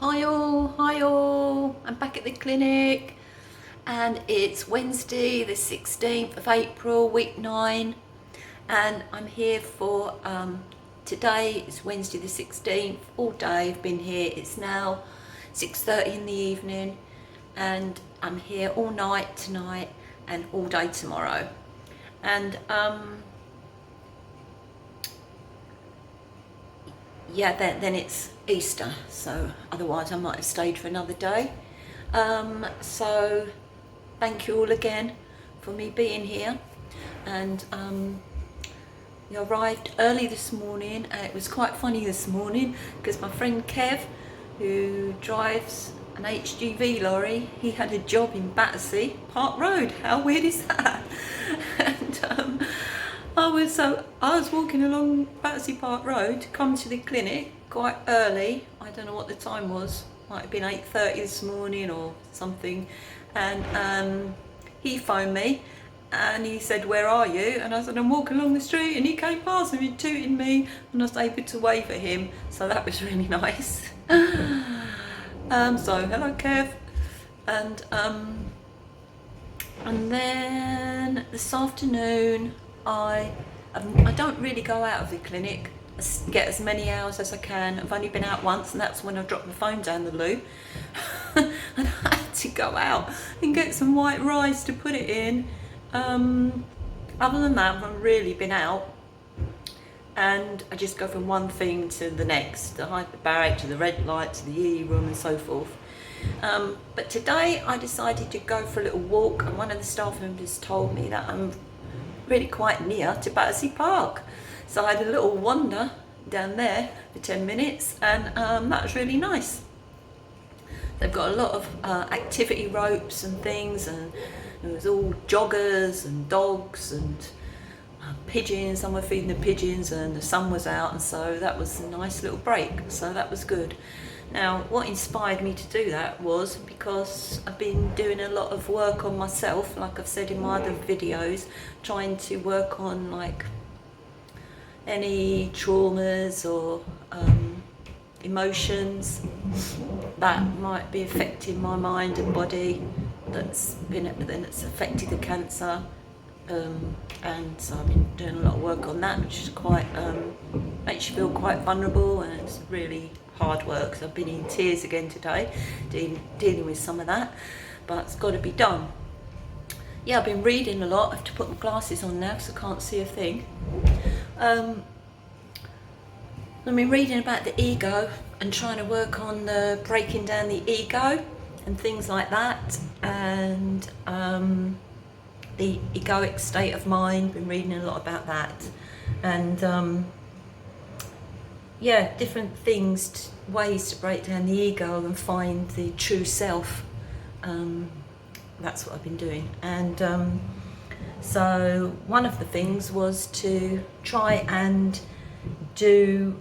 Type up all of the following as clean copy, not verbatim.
Hi all, I'm back at the clinic and it's Wednesday the 16th of April, week 9, and I'm here for, today is Wednesday the 16th, all day I've been here. It's now 6:30 in the evening and I'm here all night tonight and all day tomorrow. And yeah, then it's Easter, so otherwise I might have stayed for another day. So thank you all again for me being here. And I arrived early this morning, and it was quite funny this morning because my friend Kev, who drives an HGV lorry, he had a job in Battersea Park Road. How weird is that? And I was walking along Battersea Park Road to come to the clinic quite early. I don't know what the time was. Might have been 8:30 this morning or something. And he phoned me and he said, "Where are you?" And I said, "I'm walking along the street." And he came past and he tooted me and I was able to wave at him. So that was really nice. So hello Kev. And then this afternoon I don't really go out of the clinic. I get as many hours as I can. I've only been out once, and that's when I dropped my phone down the loo. And I had to go out and get some white rice to put it in. Other than that, I haven't really been out. And I just go from one thing to the next, the hyperbaric to the red light to the EE room and so forth. But today I decided to go for a little walk, and one of the staff members told me that I'm really quite near to Battersea Park. So I had a little wander down there for 10 minutes, and that was really nice. They've got a lot of activity ropes and things, and it was all joggers and dogs and pigeons. Some were feeding the pigeons and the sun was out, and so that was a nice little break, so that was good. Now what inspired me to do that was because I've been doing a lot of work on myself, like I've said in my other videos, trying to work on like any traumas or emotions that might be affecting my mind and body that's affected the cancer. And so I've been doing a lot of work on that, which is quite makes you feel quite vulnerable, and it's really hard work. So I've been in tears again today dealing with some of that, but it's got to be done. Yeah, I've been reading a lot. I have to put my glasses on now because I can't see a thing. I've been reading about the ego and trying to work on breaking down the ego and things like that, and the egoic state of mind. Been reading a lot about that, and yeah, different things, ways to break down the ego and find the true self. That's what I've been doing. And so one of the things was to try and do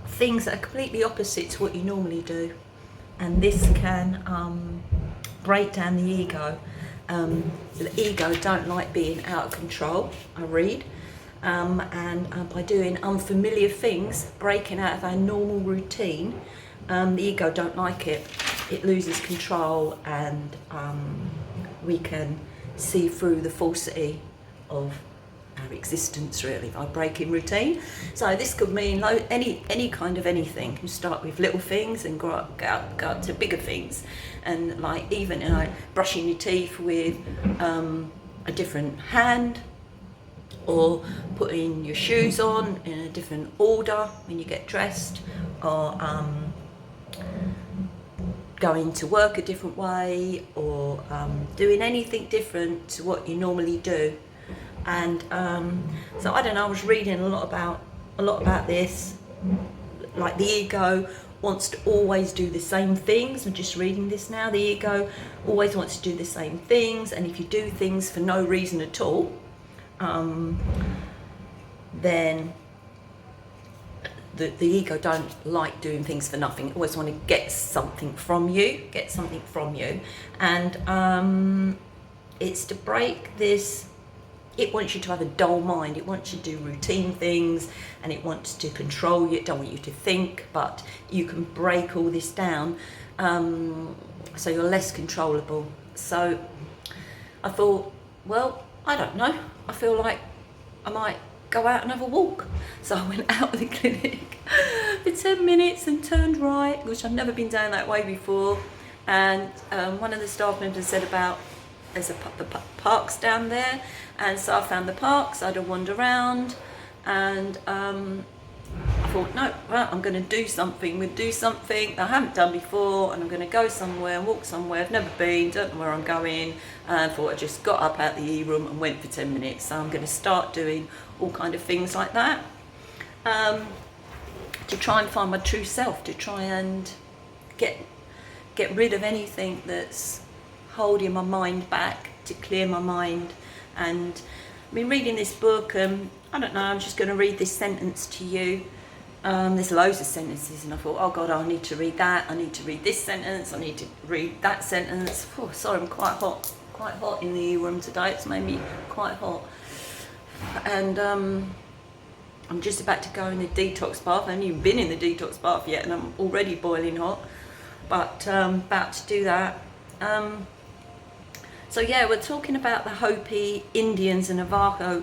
things that are completely opposite to what you normally do, and this can break down the ego. The ego don't like being out of control, I read, and by doing unfamiliar things, breaking out of our normal routine, the ego don't like it. It loses control, and we can see through the falsity of our existence, really, by breaking routine. So this could mean any kind of anything. You start with little things and go up to bigger things, and like even brushing your teeth with a different hand, or putting your shoes on in a different order when you get dressed, or going to work a different way, or doing anything different to what you normally do. And so I don't know, I was reading a lot about this, like the ego wants to always do the same things. I'm just reading this now. The ego always wants to do the same things, and if you do things for no reason at all, then the ego don't like doing things for nothing. It always want to get something from you, and it's to break this it wants you to have a dull mind. It wants you to do routine things, and it wants to control you. It don't want you to think, but you can break all this down, so you're less controllable. So I thought, well, I don't know. I feel like I might go out and have a walk. So I went out of the clinic for 10 minutes and turned right, which I've never been down that way before. And one of the staff members said about there's the parks down there, and so I found the parks. I had a wander around, and I thought, no, well, I'm going to do something. We'll do something I haven't done before, and I'm going to go somewhere and walk somewhere I've never been, don't know where I'm going. And I thought I just got up out the E-room and went for 10 minutes. So I'm going to start doing all kind of things like that, to try and find my true self, to try and get rid of anything that's holding my mind back, to clear my mind. And I've been reading this book, I don't know, I'm just going to read this sentence to you. There's loads of sentences, and I thought, oh God, I need to read that, I need to read this sentence, I need to read that sentence. Oh, sorry, I'm quite hot in the room today. It's made me quite hot. And I'm just about to go in the detox bath. I haven't even been in the detox bath yet, and I'm already boiling hot, but about to do that. So yeah, we're talking about the Hopi Indians and Navajo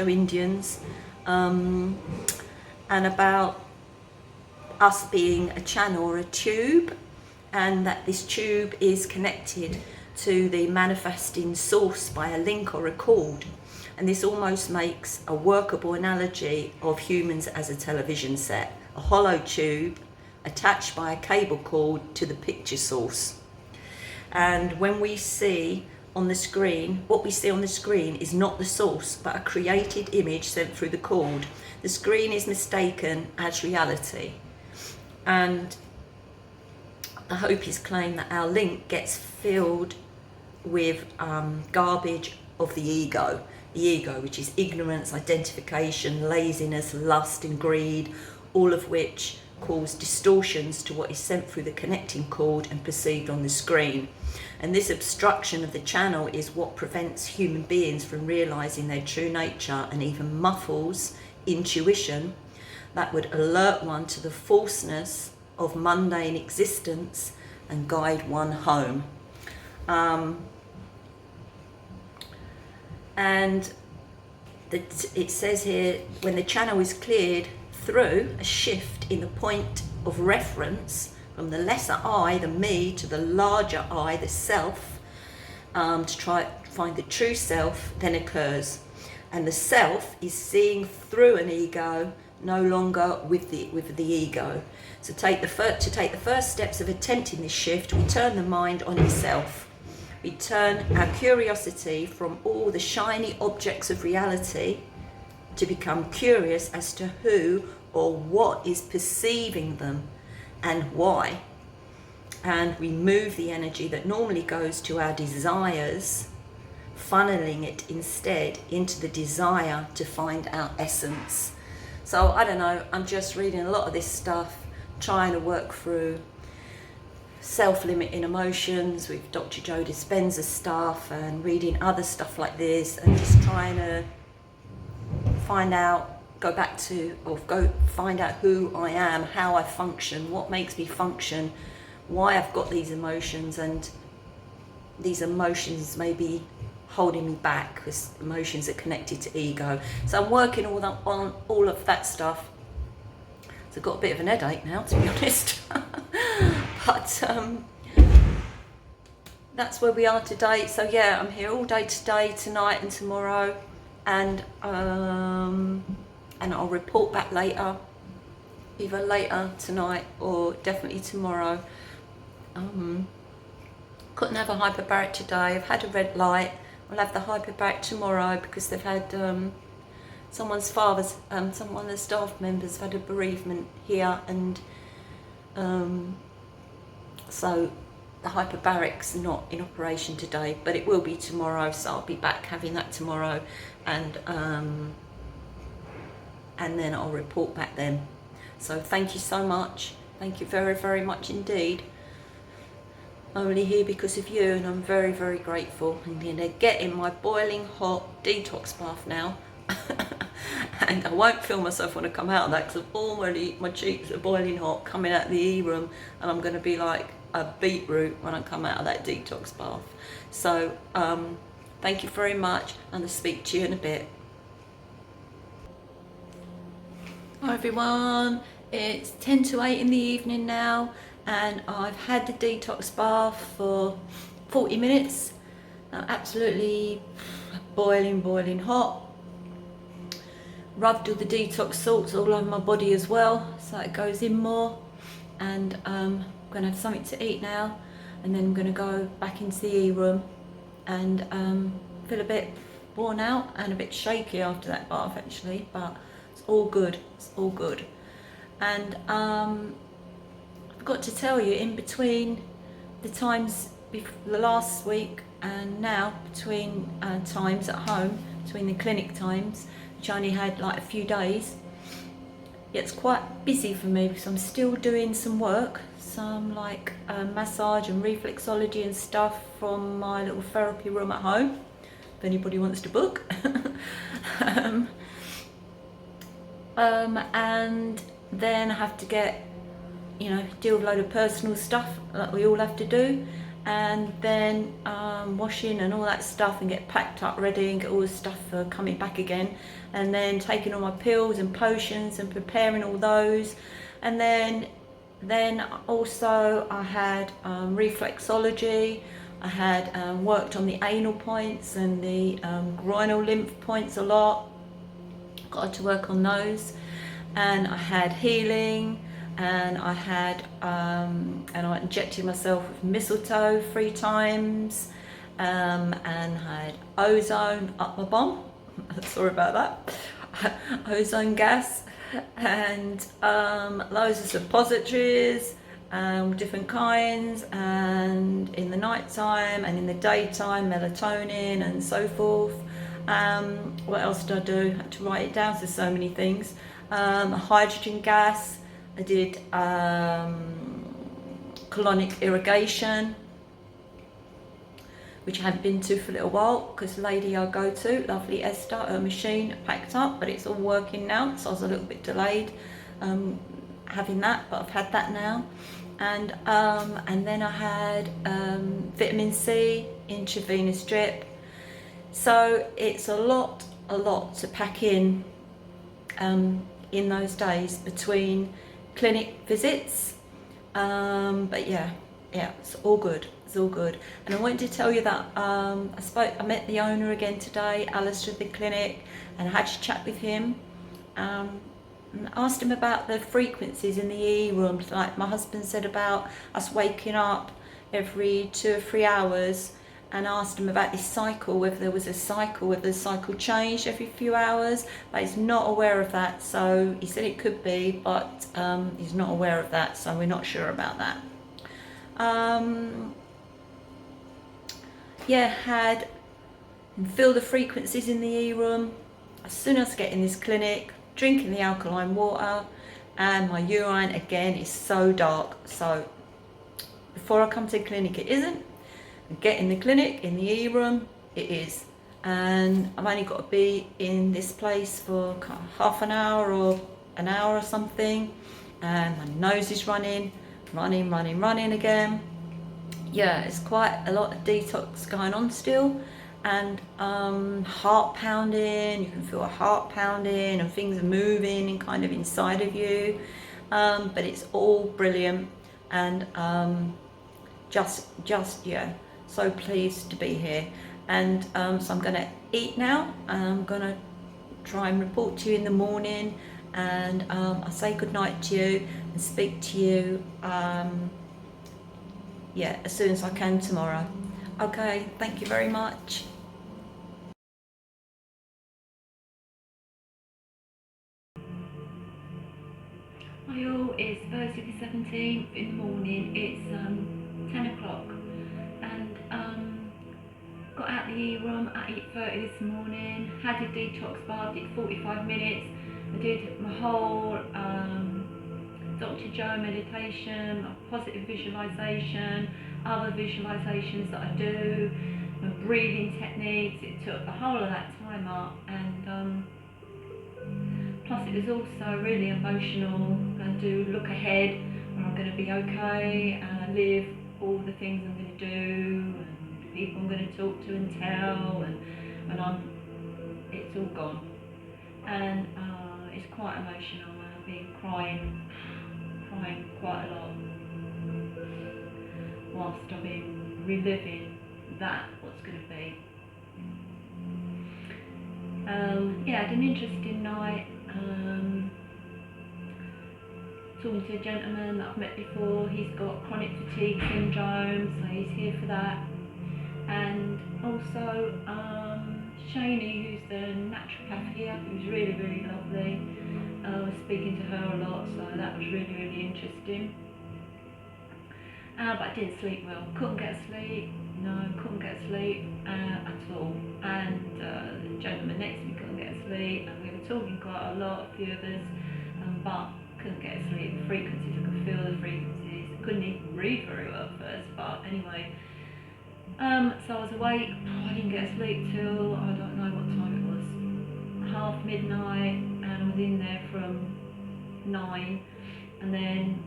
Indians, and about us being a channel or a tube, and that this tube is connected to the manifesting source by a link or a cord. And this almost makes a workable analogy of humans as a television set, a hollow tube attached by a cable cord to the picture source. And when we see on the screen, what we see on the screen is not the source, but a created image sent through the cord. The screen is mistaken as reality. And the Hopis claim that our link gets filled with garbage of the ego, which is ignorance, identification, laziness, lust and greed, all of which cause distortions to what is sent through the connecting cord and perceived on the screen. And this obstruction of the channel is what prevents human beings from realizing their true nature, and even muffles intuition that would alert one to the falseness of mundane existence and guide one home. And it says here, when the channel is cleared through a shift in the point of reference from the lesser I, the me, to the larger I, the self, to try to find the true self, then occurs. And the self is seeing through an ego, no longer with the ego. So to take the first steps of attempting this shift, we turn the mind on itself. We turn our curiosity from all the shiny objects of reality to become curious as to who or what is perceiving them and why. And we move the energy that normally goes to our desires, funneling it instead into the desire to find our essence. So I don't know, I'm just reading a lot of this stuff, trying to work through self-limiting emotions with Dr. Joe Dispenza's stuff, and reading other stuff like this, and just trying to find out who I am, how I function, what makes me function, why I've got these emotions, and these emotions may be holding me back because emotions are connected to ego. So I'm working on all of that stuff. So I've got a bit of an headache now, to be honest. But that's where we are today. So yeah, I'm here all day today, tonight and tomorrow, and I'll report back later, either later tonight or definitely tomorrow. Couldn't have a hyperbaric today. I've had a red light. I'll have the hyperbaric tomorrow because they've had someone's father's, one of the staff members have had a bereavement here, and so the hyperbaric's not in operation today, but it will be tomorrow. So I'll be back having that tomorrow, and then I'll report back then. So thank you so much. Thank you very, very much indeed. only here because of you, and I'm very, very grateful. I'm going to get in my boiling hot detox bath now. And I won't feel myself when I come out of that, because already my cheeks are boiling hot coming out of the E-room, and I'm going to be like a beetroot when I come out of that detox bath. So thank you very much, and I'll speak to you in a bit. Hi everyone, it's 10 to 8 in the evening now, and I've had the detox bath for 40 minutes. Absolutely boiling hot. Rubbed all the detox salts all over my body as well, so it goes in more. And I'm going to have something to eat now, and then I'm going to go back into the E-room and feel a bit worn out and a bit shaky after that bath actually, but it's all good, it's all good. And I forgot to tell you, in between the times the last week and now, between times at home, between the clinic times, which I only had like a few days, it's quite busy for me because I'm still doing some work, some like massage and reflexology and stuff from my little therapy room at home, if anybody wants to book. And then I have to get, deal with a load of personal stuff that we all have to do, and then washing and all that stuff, and get packed up ready and get all the stuff for coming back again, and then taking all my pills and potions and preparing all those. And then also I had reflexology. I had worked on the anal points and the groinal lymph points a lot, got to work on those. And I had healing, and I had and I injected myself with mistletoe 3 times, and had ozone up my bum. Sorry about that. Ozone gas, and loads of suppositories, different kinds, and in the night time and in the daytime melatonin and so forth. What else did I do? I had to write it down, so there's so many things. Hydrogen gas. I did colonic irrigation, which I hadn't been to for a little while, because the lady I go to, lovely Esther, her machine packed up, but it's all working now, so I was a little bit delayed having that, but I've had that now. And then I had vitamin C intravenous drip. So it's a lot to pack in those days between clinic visits, but yeah, it's all good. It's all good. And I wanted to tell you that I met the owner again today, Alistair, at the clinic, and I had to chat with him. And asked him about the frequencies in the E-room, like my husband said about us waking up every 2 or 3 hours, and asked him about this cycle, whether there was a cycle, whether the cycle changed every few hours, but he's not aware of that. So he said it could be, but he's not aware of that, so we're not sure about that. Had feel the frequencies in the E-room. As soon as I get in this clinic, drinking the alkaline water, and my urine again is so dark. So before I come to the clinic it isn't. Get in the clinic, in the E-room, it is. And I've only got to be in this place for half an hour or an hour or something, and my nose is running again. Yeah, it's quite a lot of detox going on still, and heart pounding. You can feel a heart pounding, and things are moving and kind of inside of you, but it's all brilliant. And yeah, so pleased to be here. And so I'm going to eat now. I'm going to try and report to you in the morning, and I'll say good night to you and speak to you as soon as I can tomorrow. Okay, thank you very much. Hi all, it's Thursday the 17th in the morning. It's 10 o'clock, and got out the E-room at 8:30 this morning, had a detox bath, did 45 minutes. I did my whole Dr. Joe meditation, positive visualization. other visualizations that I do, my breathing techniques. It took the whole of that time up, and plus it was also really emotional. I do look ahead, where I'm going to be okay, and I live all the things I'm going to do, and people I'm going to talk to and tell, and it's all gone. And it's quite emotional. I've been crying quite a lot whilst I've been reliving what's going to be. Yeah, I had an interesting night. Talking to a gentleman that I've met before. He's got chronic fatigue syndrome, so he's here for that. And also Shani, who's the naturopath here, who's really, really lovely. I was speaking to her a lot, so that was really, really interesting. But I didn't sleep well. Couldn't get sleep at all. And the gentleman next to me couldn't get sleep, and we were talking quite a lot, a few of us, but couldn't get sleep. The frequencies, I could feel the frequencies. I couldn't even breathe very well at first, but anyway. So I was awake. I didn't get sleep till, I don't know what time it was, half midnight, and I was in there from 9, and then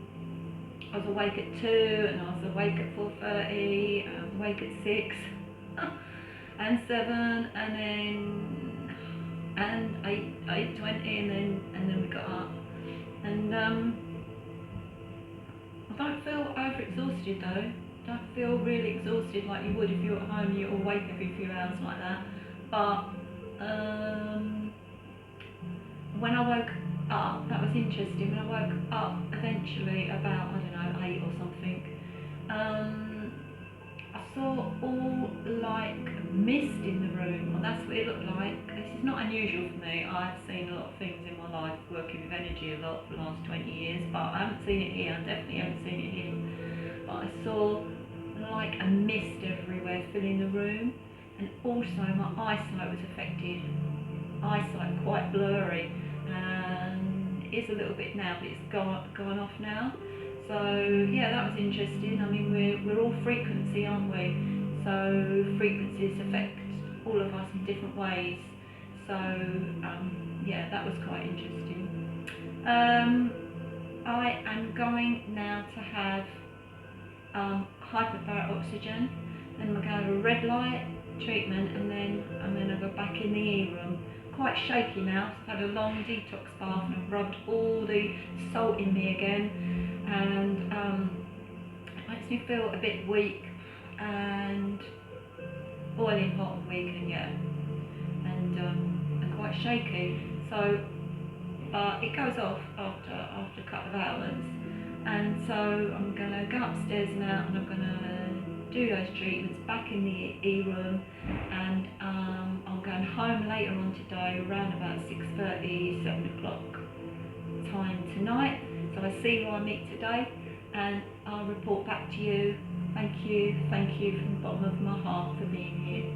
I was awake at 2, and I was awake at 4:30, and I was awake at 6, and 7, and 8:20, and then we got up. And I don't feel overexhausted though. Don't feel really exhausted like you would if you're at home. You're awake every few hours like that. But when I woke up, that was interesting. When I woke up eventually about, I don't know, 8 or something, I saw all like mist in the room. Well, that's what it looked like. This is not unusual for me. I've seen a lot of things in my life, working with energy a lot for the last 20 years, but I haven't seen it here. I definitely haven't seen it here. But I saw like a mist everywhere filling the room, and also my eyesight was affected. Eyesight quite blurry, and it is a little bit now, but it's gone off now. So yeah, that was interesting. I mean, we're all frequency, aren't we? So frequencies affect all of us in different ways. So yeah, that was quite interesting. I am going now to have hyperbaric oxygen, then I'm going to have a red light treatment, and then I'll go back in the E room. Quite shaky now. I've had a long detox bath and I've rubbed all the salt in me again, and it makes me feel a bit weak and boiling hot and weak, and yeah, and quite shaky. So it goes off after a couple of hours, and so I'm going to go upstairs now, and I'm going to do those treatments back in the E room, and I'm going home later on today around about 6:30, 7 o'clock time tonight. So I see who I meet today, and I'll report back to you. Thank you from the bottom of my heart for being here.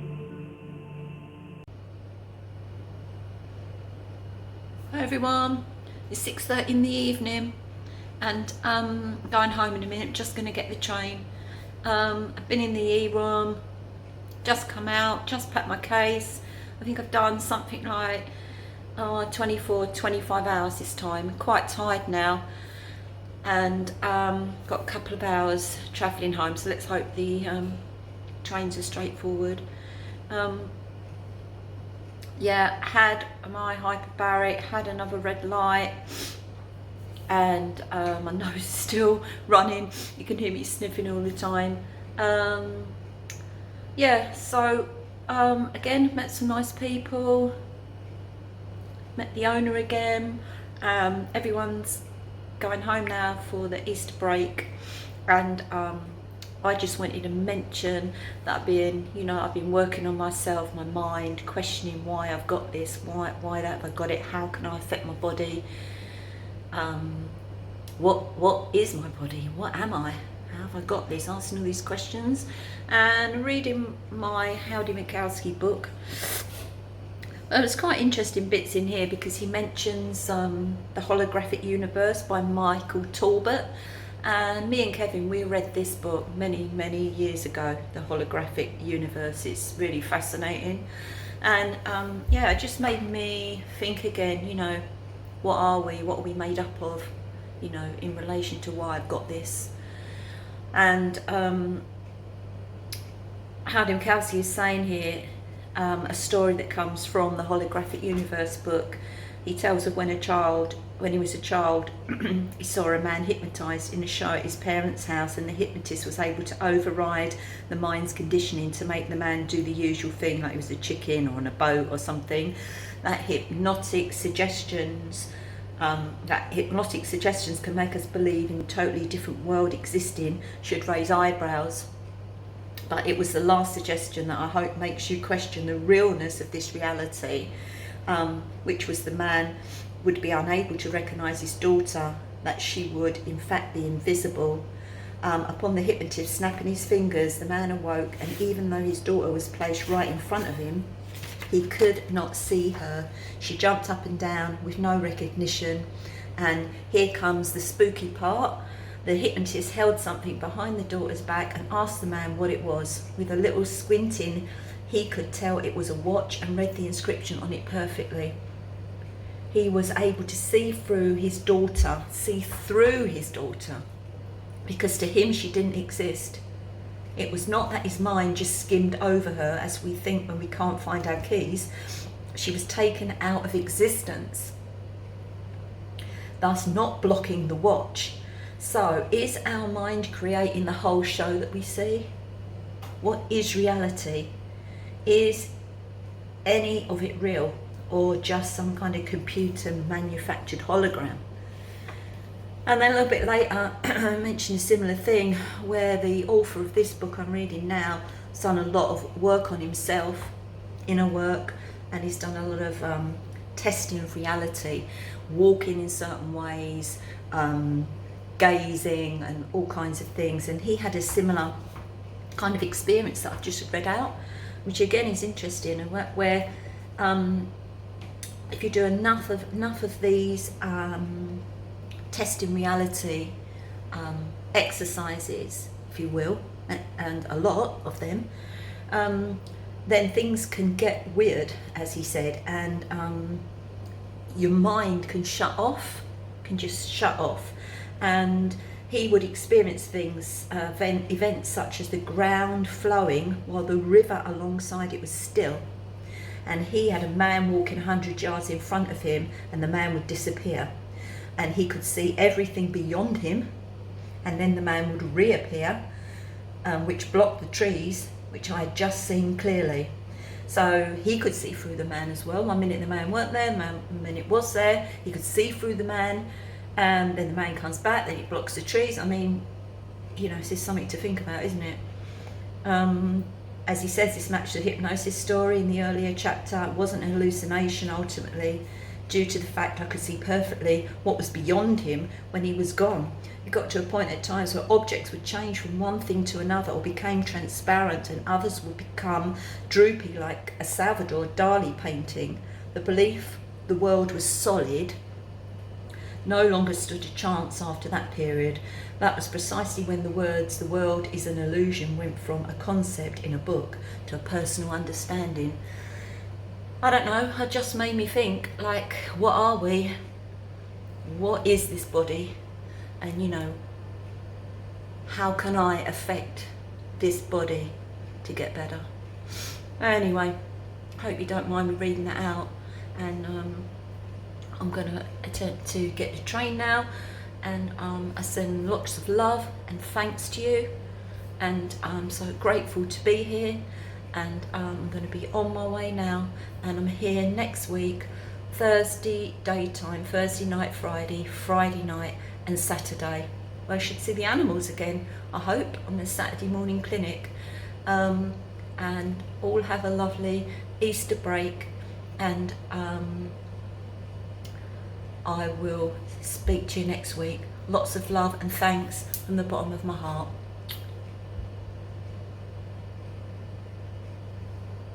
Hi everyone, it's 6:30 in the evening, and going home in a minute. Just going to get the train. I've been in the E room, just come out, just packed my case. I think I've done something like 24, 25 hours this time. I'm quite tired now, and got a couple of hours travelling home, so let's hope the trains are straightforward. Yeah, had my hyperbaric, had another red light, and my nose is still running. You can hear me sniffing all the time. Yeah, so again, met some nice people, met the owner again. Everyone's going home now for the Easter break, and I just wanted to mention that I've been working on myself, my mind, questioning why I've got this, why have I got it, how can I affect my body, what is my body, what am I, how have I got this, asking all these questions, and reading my Howdy Mikowski book. There's quite interesting bits in here because he mentions the Holographic Universe by Michael Talbot, And me and Kevin, we read this book many years ago, The Holographic Universe. It's really fascinating. And yeah, it just made me think again, you know, what are we? What are we made up of? You know, in relation to why I've got this. And Howden Kelsey is saying here, a story that comes from the Holographic Universe book. He tells of when he was a child, he saw a man hypnotised in a show at his parents' house, and the hypnotist was able to override the mind's conditioning to make the man do the usual thing, like he was a chicken or on a boat or something. That hypnotic suggestions can make us believe in a totally different world existing, should raise eyebrows. But it was the last suggestion that I hope makes you question the realness of this reality, which was the man would be unable to recognise his daughter, that she would in fact be invisible. Upon the hypnotist snapping his fingers, the man awoke, and even though his daughter was placed right in front of him, he could not see her. She jumped up and down with no recognition. And here comes the spooky part. The hypnotist held something behind the daughter's back and asked the man what it was. With a little squinting, he could tell it was a watch and read the inscription on it perfectly. He was able to see through his daughter, because to him she didn't exist. It was not that his mind just skimmed over her as we think when we can't find our keys. She was taken out of existence, thus not blocking the watch. So, is our mind creating the whole show that we see? What is reality? Is any of it real, or just some kind of computer manufactured hologram? And then a little bit later, I mentioned a similar thing where the author of this book I'm reading now has done a lot of work on himself, inner work, and he's done a lot of testing of reality, walking in certain ways, gazing and all kinds of things. And he had a similar kind of experience that I've just read out, which again is interesting, and where if you do enough of these testing reality exercises, if you will, and a lot of them, then things can get weird, as he said, and your mind can just shut off. And he would experience things, events such as the ground flowing while the river alongside it was still. And he had a man walking 100 yards in front of him, and the man would disappear. And he could see everything beyond him, and then the man would reappear, which blocked the trees, which I had just seen clearly. So he could see through the man as well. 1 minute the man weren't there, 1 minute was there. He could see through the man, and then the man comes back, then he blocks the trees. I mean, you know, this is something to think about, isn't it? As he says, this matched the hypnosis story in the earlier chapter. It wasn't a hallucination ultimately, due to the fact I could see perfectly what was beyond him when he was gone. It got to a point at times where objects would change from one thing to another, or became transparent, and others would become droopy like a Salvador Dali painting. The belief the world was solid no longer stood a chance after that period. That was precisely when the words, "the world is an illusion," went from a concept in a book to a personal understanding. I don't know, it just made me think, like, what are we? What is this body? And, you know, how can I affect this body to get better? Anyway, hope you don't mind me reading that out. And I'm going to attempt to get the train now. And I send lots of love and thanks to you. And I'm so grateful to be here. And I'm going to be on my way now, and I'm here next week, Thursday daytime, Thursday night, Friday night and Saturday. I should see the animals again, I hope, on the Saturday morning clinic. And all have a lovely Easter break, and I will speak to you next week. Lots of love and thanks from the bottom of my heart.